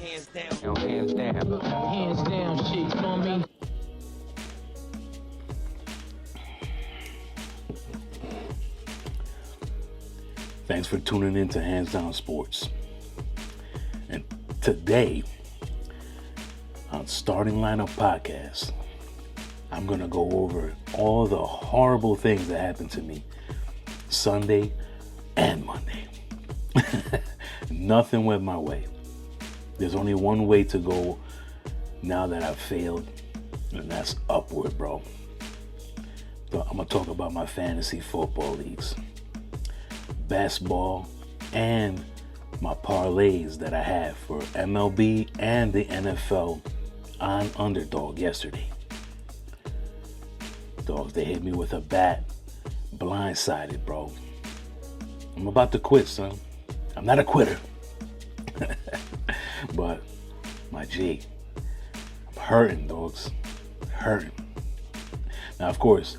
Hands down shit, you know what I mean? Thanks for tuning in to Hands Down Sports. And today, on Starting Lineup Podcast, I'm going to go over all the horrible things that happened to me Sunday and Monday. Nothing went my way. There's only one way to go now that I've failed, and that's upward, bro. So I'm going to talk about my fantasy football leagues, basketball, and my parlays that I have for MLB and the NFL on Underdog yesterday. Dogs, they hit me with a bat, blindsided, bro. I'm about to quit, son. I'm not a quitter. But my G, I'm hurting, dogs. Hurting. Now, of course,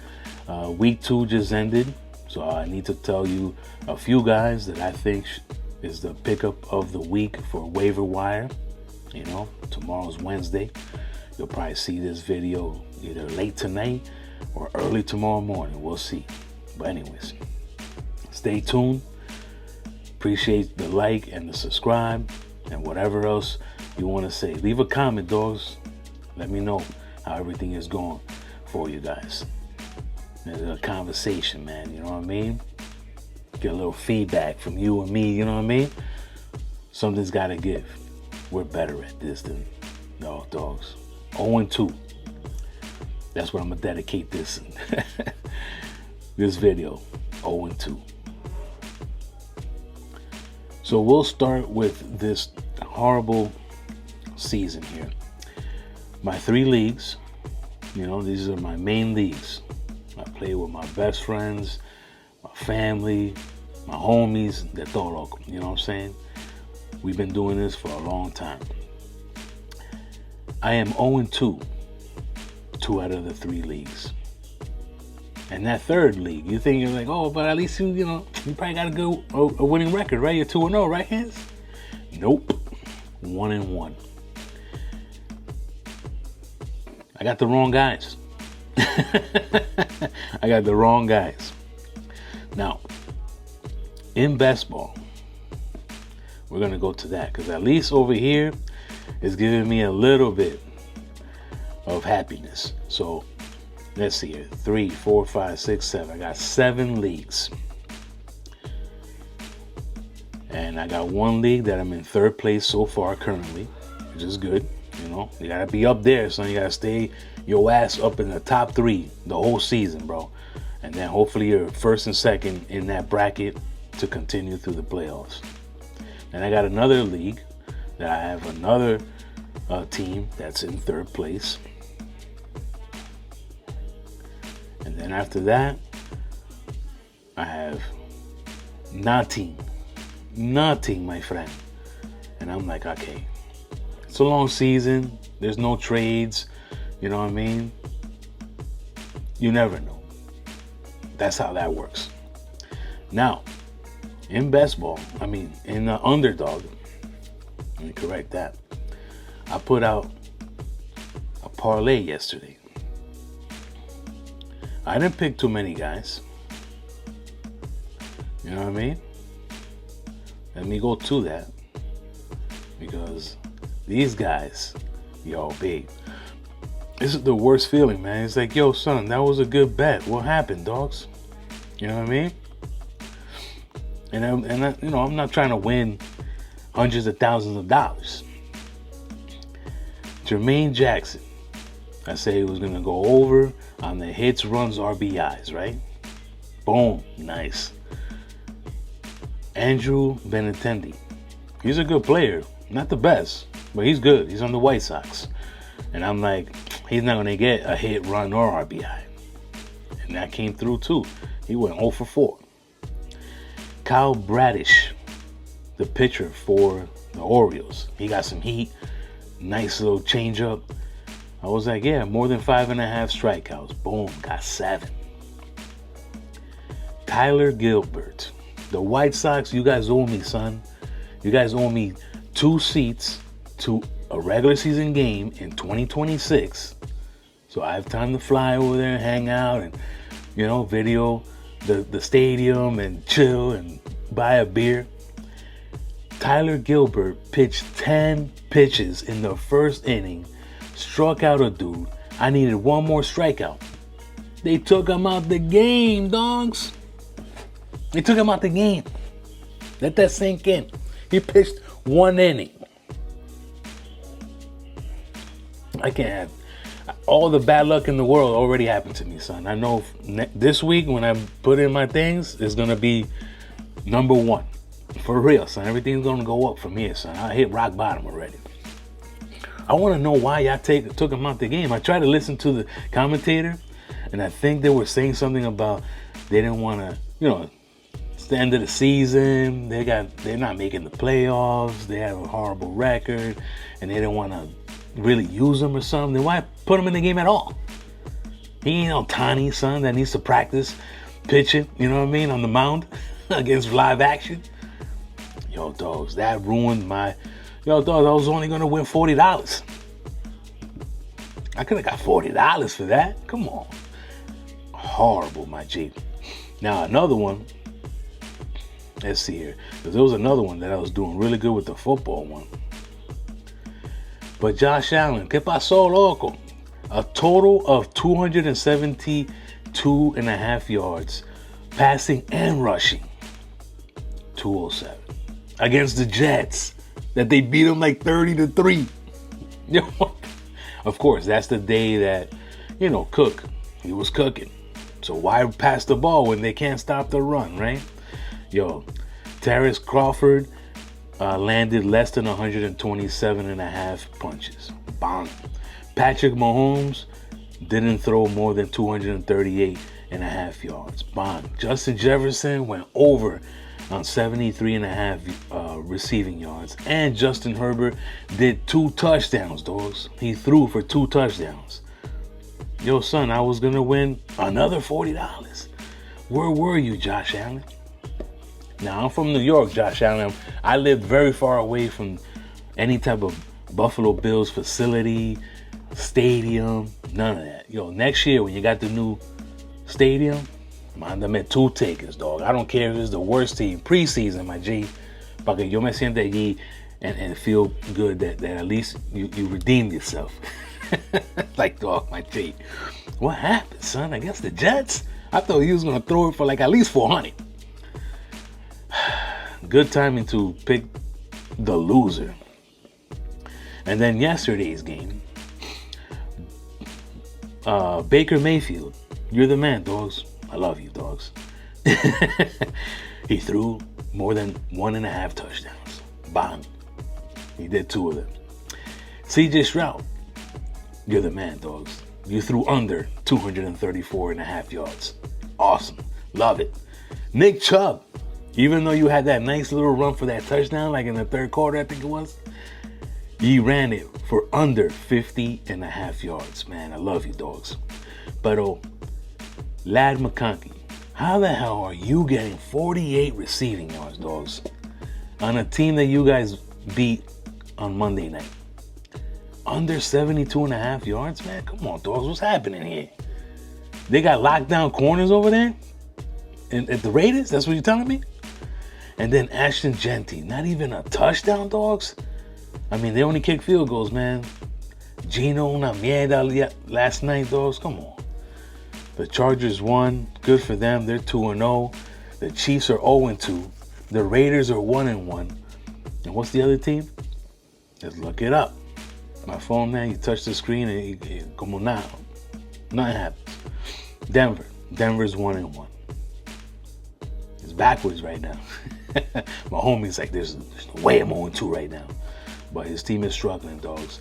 week 2 just ended, so I need to tell you a few guys that I think is the pickup of the week for waiver wire. You know, tomorrow's Wednesday. You'll probably see this video either late tonight or early tomorrow morning. We'll see. But anyways, stay tuned. Appreciate the like and the subscribe and whatever else you want to say. Leave a comment, dogs. Let me know how everything is going for you guys. There's a conversation, man. You know what I mean? Get a little feedback from you and me. You know what I mean? Something's got to give. We're better at this than no dogs. 0-2. That's what I'm gonna dedicate this this video. 0-2. So we'll start with this horrible season here. My 3 leagues, you know, these are my main leagues. I play with my best friends, my family, my homies, de todo, you know what I'm saying? We've been doing this for a long time. I am 0-2, 2 out of the 3 leagues. And that 3rd league, you think you're like, oh, but at least you probably got a winning record, right? You're 2-0, right, Hands? Nope. 1-1. I got the wrong guys. I got the wrong guys. Now, in basketball, we're going to go to that because at least over here is giving me a little bit of happiness. So let's see here. 3, 4, 5, 6, 7. I got 7 leagues. And I got 1 league that I'm in 3rd place so far currently, which is good. You know, you got to be up there, son. You got to stay your ass up in the top 3 the whole season, bro. And then hopefully you're 1st and 2nd in that bracket to continue through the playoffs. And I got another league that I have another team that's in 3rd place. And then after that, I have nothing, my friend. And I'm like, okay, it's a long season. There's no trades. You know what I mean? You never know. That's how that works. Now, in basketball, in the Underdog, let me correct that. I put out a parlay yesterday. I didn't pick too many guys. You know what I mean? Let me go to that. Because these guys, yo, babe, this is the worst feeling, man. It's like, yo, son, that was a good bet. What happened, dogs? You know what I mean? And I'm not trying to win hundreds of thousands of dollars. Jermaine Jackson, I said he was going to go over on the hits, runs, RBIs, right? Boom, nice. Andrew Benintendi, he's a good player. Not the best, but he's good. He's on the White Sox. And I'm like, he's not going to get a hit, run, or RBI. And that came through too. He went 0 for 4. Kyle Bradish, the pitcher for the Orioles. He got some heat. Nice little changeup. I was like, yeah, more than 5.5 strikeouts. Boom, got 7. Tyler Gilbert. The White Sox, you guys owe me, son. You guys owe me 2 seats to a regular season game in 2026. So I have time to fly over there and hang out and, video the stadium and chill and buy a beer. Tyler Gilbert pitched 10 pitches in the first inning, struck out a dude. I needed one more strikeout. They took him out the game, dogs. They took him out the game. Let that sink in. He pitched 1 inning. I can't have all the bad luck in the world already happened to me, son. I know this week when I put in my things, it's going to be number 1. For real, son. Everything's going to go up from here, son. I hit rock bottom already. I want to know why y'all took him out the game. I tried to listen to the commentator, and I think they were saying something about they didn't want to, it's the end of the season. They're not making the playoffs. They have a horrible record, and they didn't want to really use him or something. Then why put him in the game at all? He ain't no tiny son that needs to practice pitching, on the mound against live action. Yo, dogs, that ruined my... Yo, dogs, I was only going to win $40. I could have got $40 for that. Come on. Horrible, my G. Now, another one. Let's see here. Because there was another one that I was doing really good with the football one. But Josh Allen, ¿qué pasó, loco? A total of 272.5 yards, passing and rushing. 207. Against the Jets, that they beat them like 30-3. Of course, that's the day that, Cook, he was cooking. So why pass the ball when they can't stop the run, right? Yo, Terrence Crawford landed less than 127.5 punches. Bang. Patrick Mahomes didn't throw more than 238.5 yards. Bang. Justin Jefferson went over on 73.5 receiving yards. And Justin Herbert did 2 touchdowns, dogs. He threw for 2 touchdowns. Yo, son, I was going to win another $40. Where were you, Josh Allen? Now, I'm from New York, Josh Allen. I lived very far away from any type of Buffalo Bills facility, stadium, none of that. Yo, next year when you got the new stadium, mándame 2 tickets, dog. I don't care if it's the worst team. Preseason, my G. Para que yo me sienta allí and feel good that at least you redeemed yourself. Like, dog, my G. What happened, son? I guess the Jets? I thought he was going to throw it for like at least 400. Good timing to pick the loser. And then yesterday's game, Baker Mayfield, you're the man, dogs. I love you, dogs. He threw more than 1.5 touchdowns. Bang. He did 2 of them. CJ Stroud, you're the man, dogs. You threw under 234.5 yards. Awesome. Love it. Nick Chubb, even though you had that nice little run for that touchdown, like in the 3rd quarter, I think it was, you ran it for under 50.5 yards. Man, I love you, dogs. But Ladd McConkey, how the hell are you getting 48 receiving yards, dogs, on a team that you guys beat on Monday night? Under 72.5 yards, man? Come on, dogs. What's happening here? They got lockdown corners over there? At the Raiders? That's what you're telling me? And then Ashton Genty, not even a touchdown, dogs? I mean, they only kick field goals, man. Gino, una mierda last night, dogs. Come on. The Chargers won. Good for them. They're 2-0. The Chiefs are 0-2. The Raiders are 1-1. And what's the other team? Let's look it up. My phone, man, you touch the screen and como now. Nothing happens. Denver's 1-1. It's backwards right now. My homie's like, there's no way I'm 0-2 right now. But his team is struggling, dogs.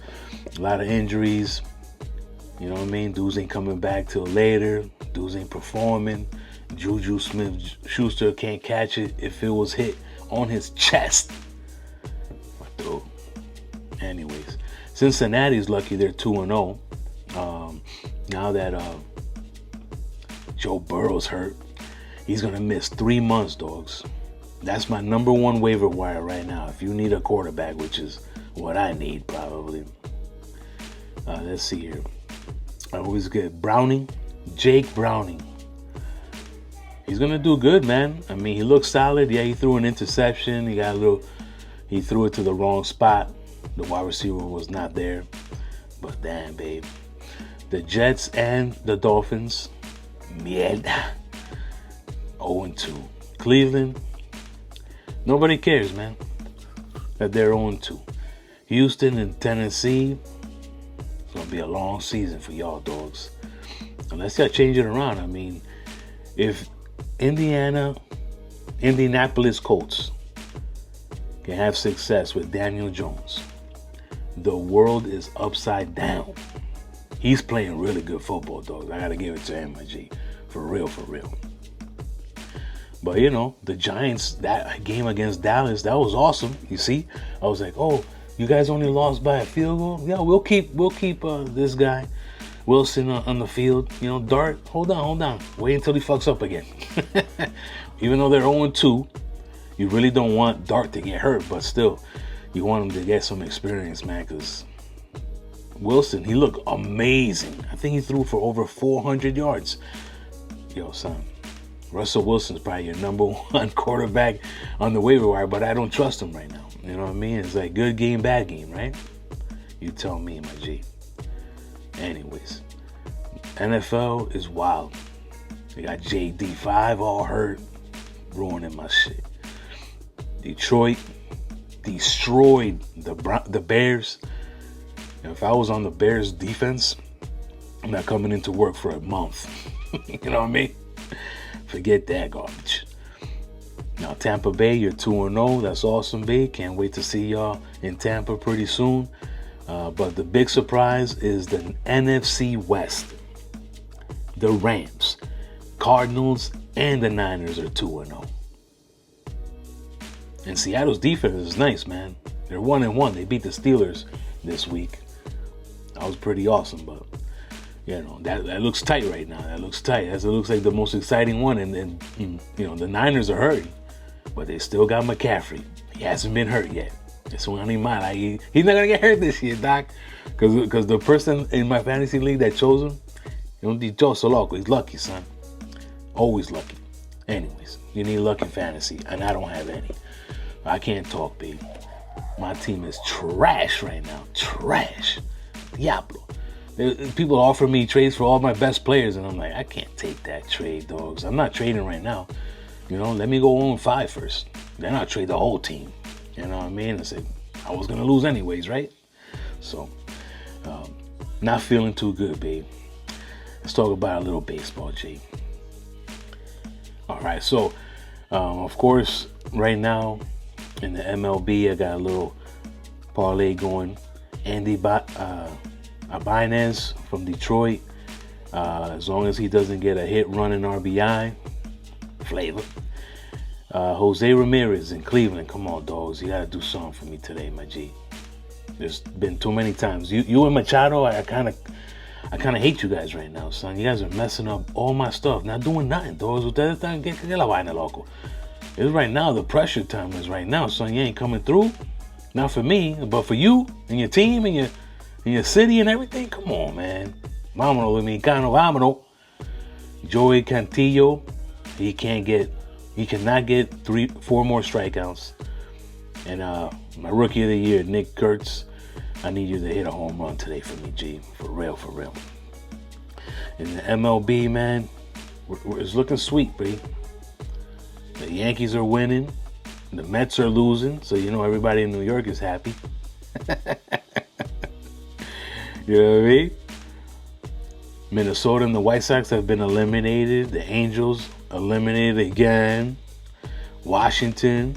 A lot of injuries. You know what I mean? Dudes ain't coming back till later. Dudes ain't performing. Juju Smith-Schuster can't catch it if it was hit on his chest. But dude, anyways, Cincinnati's lucky they're 2-0. Now that Joe Burrow's hurt, he's going to miss 3 months, dogs. That's my number 1 waiver wire right now. If you need a quarterback, which is what I need, probably. Let's see here. I always get Browning, Jake Browning. He's gonna do good, man. I mean, he looks solid. Yeah, he threw an interception. He threw it to the wrong spot. The wide receiver was not there. But damn, babe. The Jets and the Dolphins, mierda. 0-2. Cleveland, nobody cares, man, that they're 0-2. Houston and Tennessee, it's going to be a long season for y'all, dogs. Unless y'all change it around. I mean, if Indianapolis Colts can have success with Daniel Jones, the world is upside down. He's playing really good football, dogs. I got to give it to him, my G. For real, for real. But, you know, the Giants, that game against Dallas, that was awesome. You see? I was like, oh, you guys only lost by a field goal? Yeah, we'll keep this guy, Wilson, on the field. You know, Dart, hold on. Wait until he fucks up again. Even though they're 0-2, you really don't want Dart to get hurt. But still, you want him to get some experience, man, because Wilson, he looked amazing. I think he threw for over 400 yards. Yo, son, Russell Wilson's probably your number one quarterback on the waiver wire, but I don't trust him right now. You know what I mean? It's like good game, bad game, right? You tell me, my G. Anyways, NFL is wild. They got JD5 all hurt, ruining my shit. Detroit destroyed the Bears. And if I was on the Bears defense, I'm not coming into work for a month. You know what I mean? Forget that garbage. Now, Tampa Bay, you're 2-0. That's awesome, babe. Can't wait to see y'all in Tampa pretty soon. But the big surprise is the NFC West. The Rams, Cardinals, and the Niners are 2-0. And Seattle's defense is nice, man. They're 1-1. They beat the Steelers this week. That was pretty awesome, but you know, that looks tight right now. That looks tight. That looks like the most exciting one. And then, you know, the Niners are hurting, but they still got McCaffrey. He hasn't been hurt yet. That's one in mind. He's not gonna get hurt this year, Doc, because the person in my fantasy league that chose him, he's lucky, son. Always lucky. Anyways, you need luck in fantasy, and I don't have any. I can't talk, baby. My team is trash right now. Trash. Diablo. People offer me trades for all my best players, and I'm like, I can't take that trade, dogs. I'm not trading right now. You know, let me go 0-5 first. Then I'll trade the whole team. You know what I mean? I said, I was going to lose anyways, right? So, not feeling too good, babe. Let's talk about a little baseball, Jay. All right, so, of course, right now in the MLB, I got a little parlay going. Andy Ibanez from Detroit, as long as he doesn't get a hit run in RBI, flavor. Jose Ramirez in Cleveland, come on, dogs, you gotta do something for me today, my G. There's been too many times. You and Machado, I kind of hate you guys right now, son. You guys are messing up all my stuff, not doing nothing, dogs. Ustedes están que la vaina, loco. It's right now. The pressure time is right now, son. You ain't coming through. Not for me, but for you and your team and your city and everything. Come on, man. Vámonos, Dominicano, vámonos. Joey Cantillo, he cannot get 4 more strikeouts. And my rookie of the year, Nick Kurtz, I need you to hit a home run today for me, G. For real, for real. In the MLB, man, it's looking sweet, B. The Yankees are winning. The Mets are losing, so you know everybody in New York is happy. You know what I mean? Minnesota and the White Sox have been eliminated. The Angels eliminated again. Washington,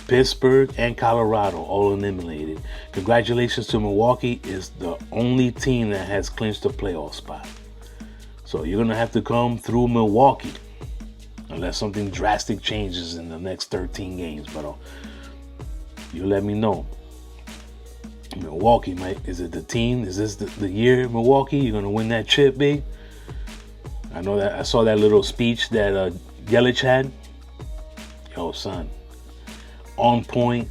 Pittsburgh, and Colorado all eliminated. Congratulations to Milwaukee, is the only team that has clinched a playoff spot. So you're going to have to come through Milwaukee unless something drastic changes in the next 13 games. But you let me know. Milwaukee, is it the team? Is this the year, Milwaukee? You're going to win that chip, big? I know that. I saw that little speech that Yelich had. Yo, son. On point.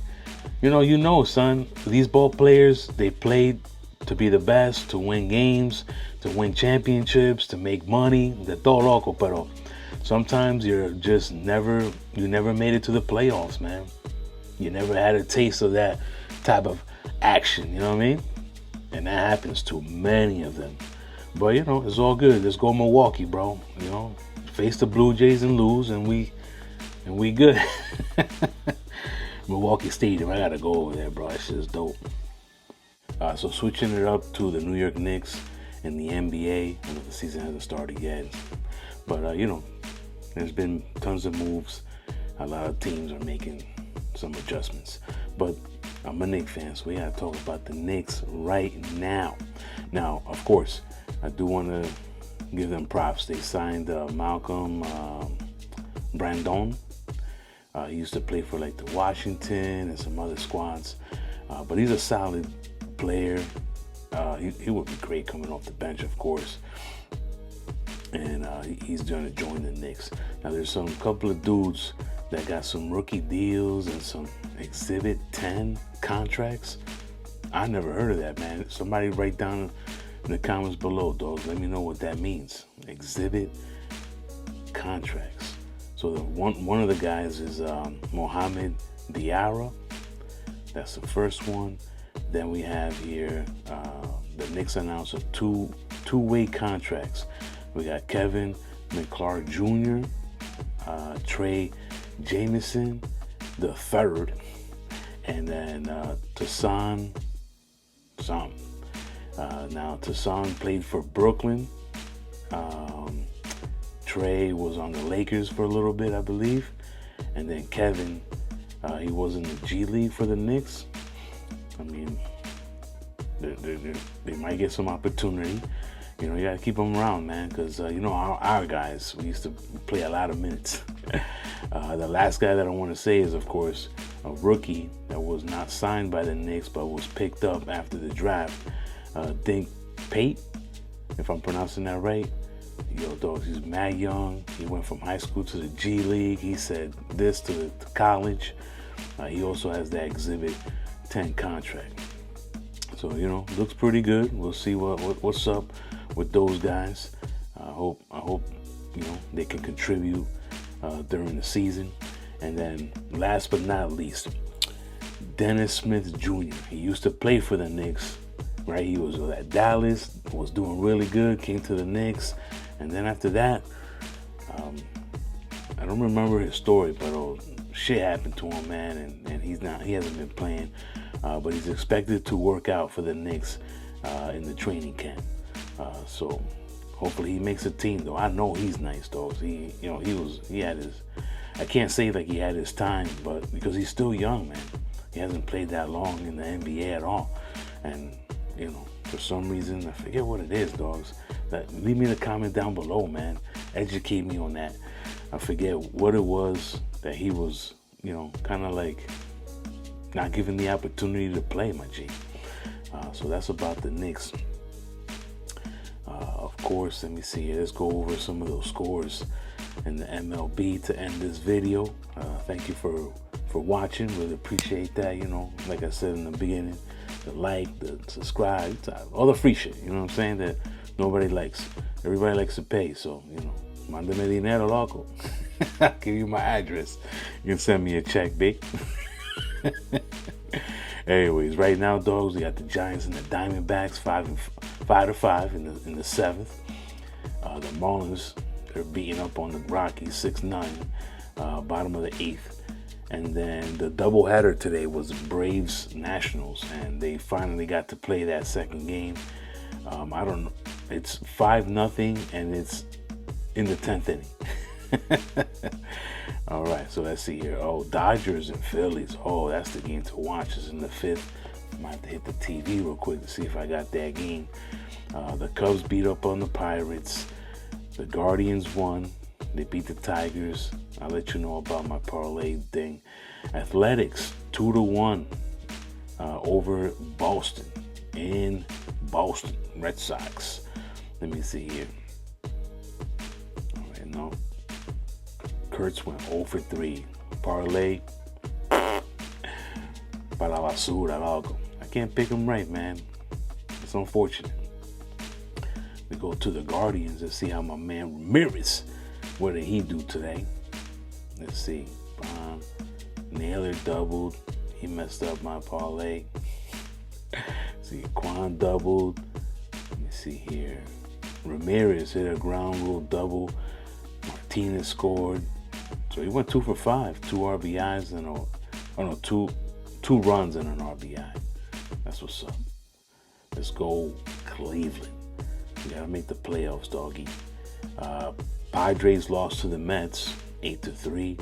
Son, these ball players, they played to be the best, to win games, to win championships, to make money. De todo loco, pero sometimes you never made it to the playoffs, man. You never had a taste of that type of action, you know what I mean? And that happens to many of them. But, it's all good. Let's go Milwaukee, bro. Face the Blue Jays and lose, and we good. Milwaukee Stadium, I gotta go over there, bro. That shit's dope. So switching it up to the New York Knicks and the NBA. I know the season hasn't started yet, but there's been tons of moves. A lot of teams are making some adjustments, but I'm a Knicks fan, so we gotta talk about the Knicks right now. Now, of course, I do want to give them props. They signed Malcolm Brandon. He used to play for like the Washington and some other squads, but he's a solid player. He would be great coming off the bench, of course, and he's going to join the Knicks. Now there's some couple of dudes that got some rookie deals and some Exhibit 10 contracts. I never heard of that, man. Somebody write down in the comments below, dogs. Let me know what that means. Exhibit contracts. So one of the guys is Mohamed Diarra. That's the first one. Then we have here the Knicks announced a two-way contracts. We got Kevin McClark Jr., Trey Jamison the third, and then Tassan. Now Tassan played for Brooklyn. Trey was on the Lakers for a little bit, I believe, and then Kevin, he was in the G League for the Knicks. I mean, they might get some opportunity. You gotta keep them around, man, because our guys, we used to play a lot of minutes. The last guy that I want to say is, of course, a rookie that was not signed by the Knicks but was picked up after the draft. Dink Pate, if I'm pronouncing that right. Yo, dogs, he's mad young. He went from high school to the G League. He said this to college. He also has that Exhibit 10 contract. So, looks pretty good. We'll see what's up with those guys. I hope they can contribute during the season. And then last but not least, Dennis Smith Jr. He used to play for the Knicks, right? He was at Dallas, was doing really good, came to the Knicks, and then after that, I don't remember his story, but shit happened to him, man, and he hasn't been playing, but he's expected to work out for the Knicks in the training camp. So hopefully he makes a team, though. I know he's nice, though. He had his, I can't say like he had his time, but because he's still young, man. He hasn't played that long in the NBA at all. And, for some reason, I forget what it is, dogs. Leave me the comment down below, man. Educate me on that. I forget what it was that he was, kind of like not given the opportunity to play, my G. So that's about the Knicks. Of course, let me see here. Let's go over some of those scores in the MLB to end this video. Thank you for watching. Really appreciate that. Like I said in the beginning, the like, the subscribe, all the free shit. You know what I'm saying? That nobody likes. Everybody likes to pay. So, mándame dinero, loco. I'll give you my address. You can send me a check, big. Anyways, right now, dogs, we got the Giants and the Diamondbacks 5-5 in the seventh. The Marlins, they're beating up on the Rockies 6-9, bottom of the eighth. And then the doubleheader today was Braves Nationals, and they finally got to play that second game. I don't know. It's 5-0, and it's in the 10th inning. All right, so let's see here. Dodgers and Phillies. That's the game to watch. It's in the fifth. I might have to hit the TV real quick to see if I got that game. The Cubs beat up on the Pirates. The Guardians won. They beat the Tigers. I'll let you know about my parlay thing. Athletics 2-1 over Boston in Boston. Red Sox. Let me see here. All right, no. Kurtz went 0 for 3. Parlay. para la basura, loco. I can't pick them right, man. It's unfortunate. We go to the Guardians and see how my man Ramirez, what did he do today? Let's see. Naylor doubled. He messed up my parlay. See, Quan doubled. Let me see here. Ramirez hit a ground rule double. Martinez scored. So he went 2 for 5. 2 RBIs and two runs and an RBI. That's what's up. Let's go Cleveland. We gotta make the playoffs, doggy. Padres lost to the Mets 8-3.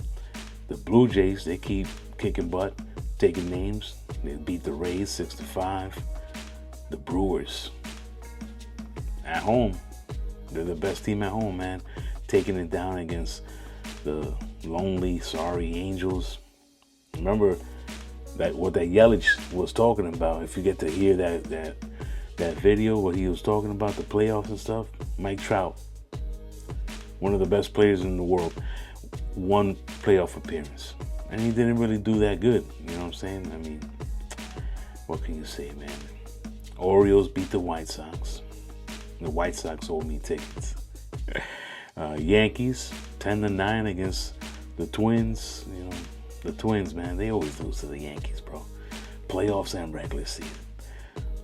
The Blue Jays, they keep kicking butt, taking names. They beat the Rays 6-5. The Brewers at home, they're the best team at home, man. Taking it down against the lonely, sorry Angels. Remember that what that Yelich was talking about. If you get to hear that video, what he was talking about, the playoffs and stuff. Mike Trout, one of the best players in the world, one playoff appearance, and he didn't really do that good. You know what I'm saying? I mean, what can you say, man? Orioles beat the White Sox. The White Sox owe me tickets. Yankees 10-9 against the Twins. You know, the Twins, man, they always lose to the Yankees, bro. Playoffs and regular season.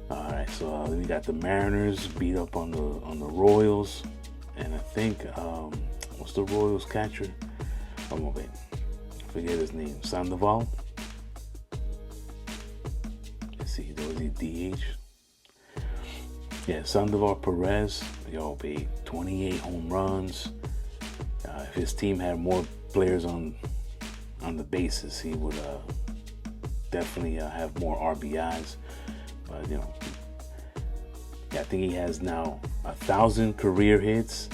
All right, so we got the Mariners beat up on the Royals, and I think what's the Royals catcher? I'm over it. Forget his name. Sandoval. Let's see, was he DH? Yeah, Sandoval Perez. Yo, babe, 28 home runs. If his team had more players on the bases, he would definitely have more RBIs. But you know, I think he has now 1,000 career hits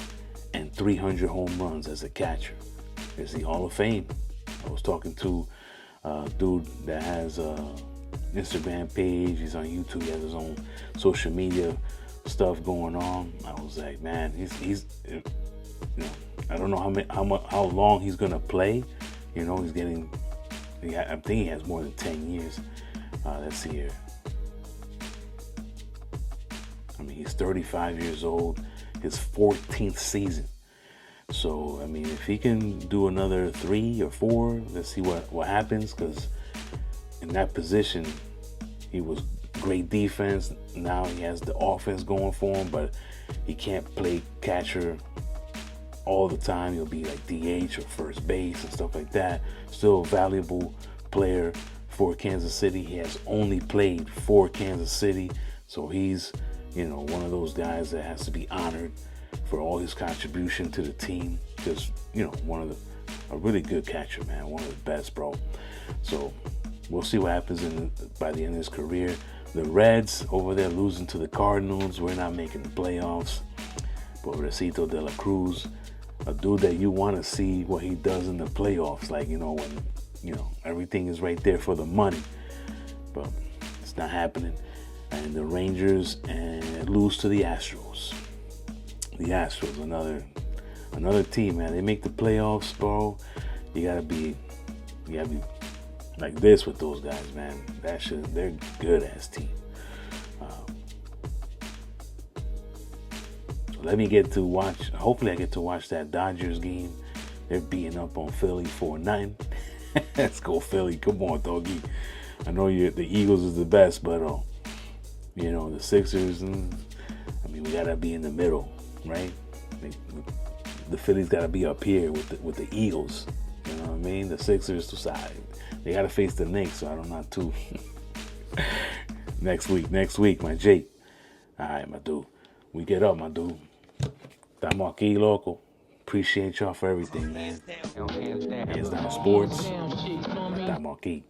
and 300 home runs as a catcher. It's the Hall of Fame. I was talking to a dude that has a Instagram page. He's on YouTube. He has his own social media stuff going on. I was like, man, he's you know, I don't know how long he's gonna play. You know, I think he has more than 10 years. Let's see here. I mean, he's 35 years old. His 14th season. So, I mean, if he can do another 3 or 4, let's see what happens. Because in that position, he was great defense. Now he has the offense going for him, but he can't play catcher all the time. He'll be like DH or first base and stuff like that. Still a valuable player for Kansas City. He has only played for Kansas City, so he's, you know, one of those guys that has to be honored for all his contribution to the team. Just, you know, a really good catcher, man. One of the best, bro. So we'll see what happens by the end of his career. The Reds over there losing to the Cardinals. We're not making the playoffs. Pobrecito de la Cruz, a dude that you want to see what he does in the playoffs. Like, you know, when, you know, everything is right there for the money. But it's not happening. And the Rangers lose to the Astros. The Astros, another team, man. They make the playoffs, bro. You gotta be like this with those guys, man. They're good ass team. So let me get to watch. Hopefully, I get to watch that Dodgers game. They're beating up on Philly 4-9. Let's go, Philly. Come on, doggy. I know the Eagles is the best, but you know, the Sixers. I mean, we gotta be in the middle, right? The Phillies gotta be up here with the Eagles. You know what I mean? The Sixers to side. They gotta face the Knicks, so I don't know too. Next week, my Jake. All right, my dude. We get up, my dude. Estamos aquí, loco. Appreciate y'all for everything, man. Hands Down Sports. Estamos aquí.